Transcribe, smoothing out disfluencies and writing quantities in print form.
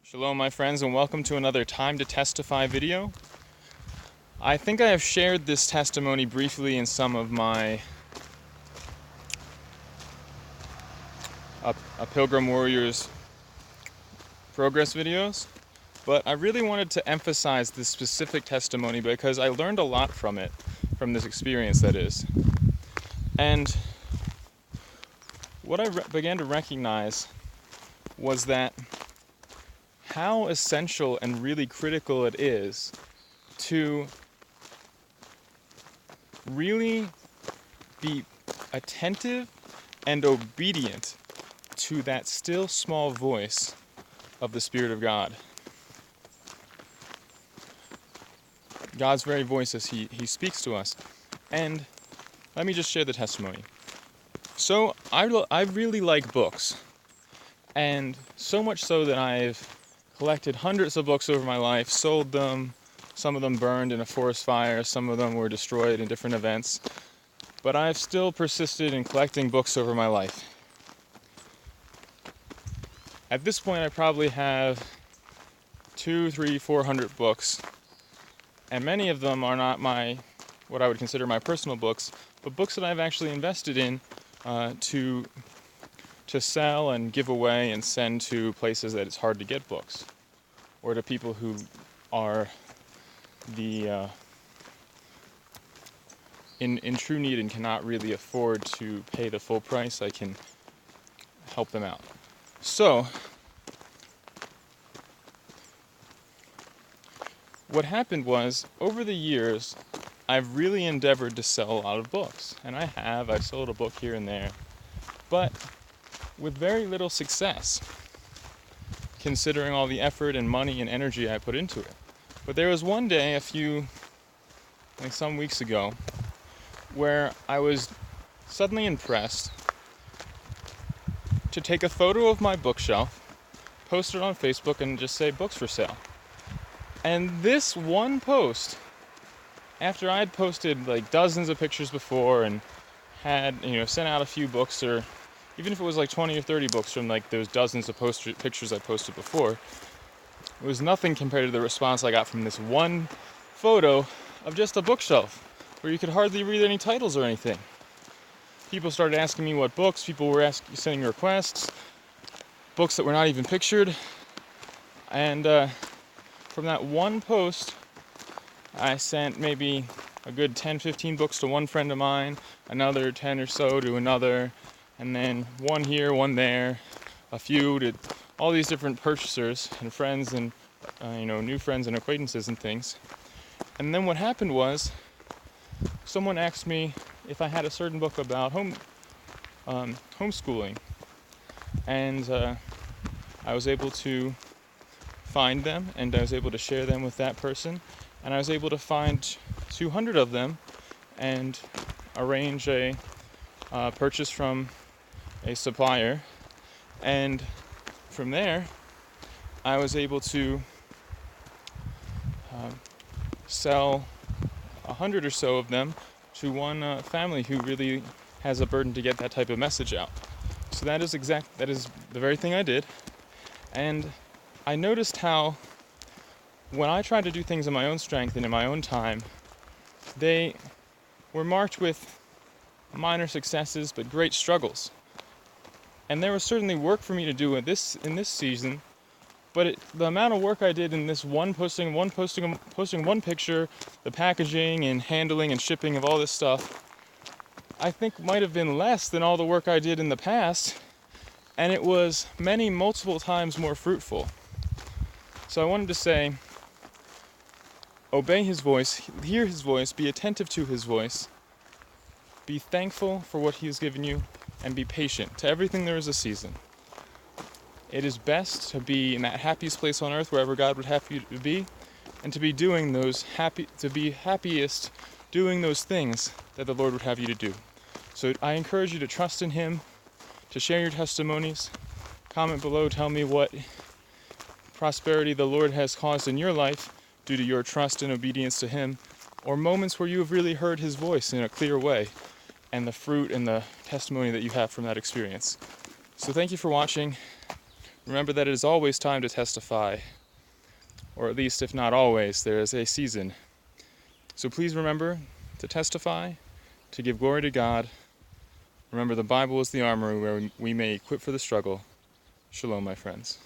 Shalom, my friends, and welcome to another Time to Testify video. I think I have shared this testimony briefly in some of my A Pilgrim Warrior's progress videos, but I really wanted to emphasize this specific testimony because I learned a lot from it, from this experience that is. And what I began to recognize was that how essential and really critical it is to really be attentive and obedient to that still small voice of the Spirit of God. God's very voice as He speaks to us. And let me just share the testimony. So I really like books, and so much so that I've collected hundreds of books over my life, sold them, some of them burned in a forest fire, some of them were destroyed in different events, but I've still persisted in collecting books over my life. At this point I probably have 200, 300, 400 books, and many of them are not what I would consider my personal books, but books that I've actually invested in to sell and give away and send to places that it's hard to get books, or to people who are in true need and cannot really afford to pay the full price. I can help them out. So what happened was, over the years, I've really endeavored to sell a lot of books, and I've sold a book here and there, but with very little success, considering all the effort and money and energy I put into it. But there was one day some weeks ago, where I was suddenly impressed to take a photo of my bookshelf, post it on Facebook, and just say books for sale. And this one post, after I'd posted like dozens of pictures before and had, sent out a few books, or even if it was like 20 or 30 books from like those dozens of pictures I posted before, it was nothing compared to the response I got from this one photo of just a bookshelf where you could hardly read any titles or anything. People started asking me what books, people were sending requests, books that were not even pictured, and from that one post, I sent maybe a good 10, 15 books to one friend of mine, another 10 or so to another, and then one here, one there, a few to all these different purchasers and friends and, new friends and acquaintances and things. And then what happened was, someone asked me if I had a certain book about homeschooling, and I was able to find them, and I was able to share them with that person, and I was able to find 200 of them and arrange a purchase from a supplier, and from there I was able to sell 100 or so of them to one family who really has a burden to get that type of message out. So that is the very thing I did, and I noticed how when I tried to do things in my own strength and in my own time, they were marked with minor successes but great struggles. And there was certainly work for me to do in this season, but the amount of work I did in this posting one picture, the packaging and handling and shipping of all this stuff, I think might have been less than all the work I did in the past, and it was multiple times more fruitful. So I wanted to say, obey His voice, hear His voice, be attentive to His voice, be thankful for what He has given you, and be patient. To everything there is a season. It is best to be in that happiest place on earth, wherever God would have you to be, and to be happiest doing those things that the Lord would have you to do. So I encourage you to trust in Him, to share your testimonies. Comment below, tell me what prosperity the Lord has caused in your life due to your trust and obedience to Him, or moments where you have really heard His voice in a clear way, and the fruit and the testimony that you have from that experience. So thank you for watching. Remember that it is always time to testify, or at least, if not always, there is a season. So please remember to testify, to give glory to God. Remember, the Bible is the armor where we may equip for the struggle. Shalom, my friends.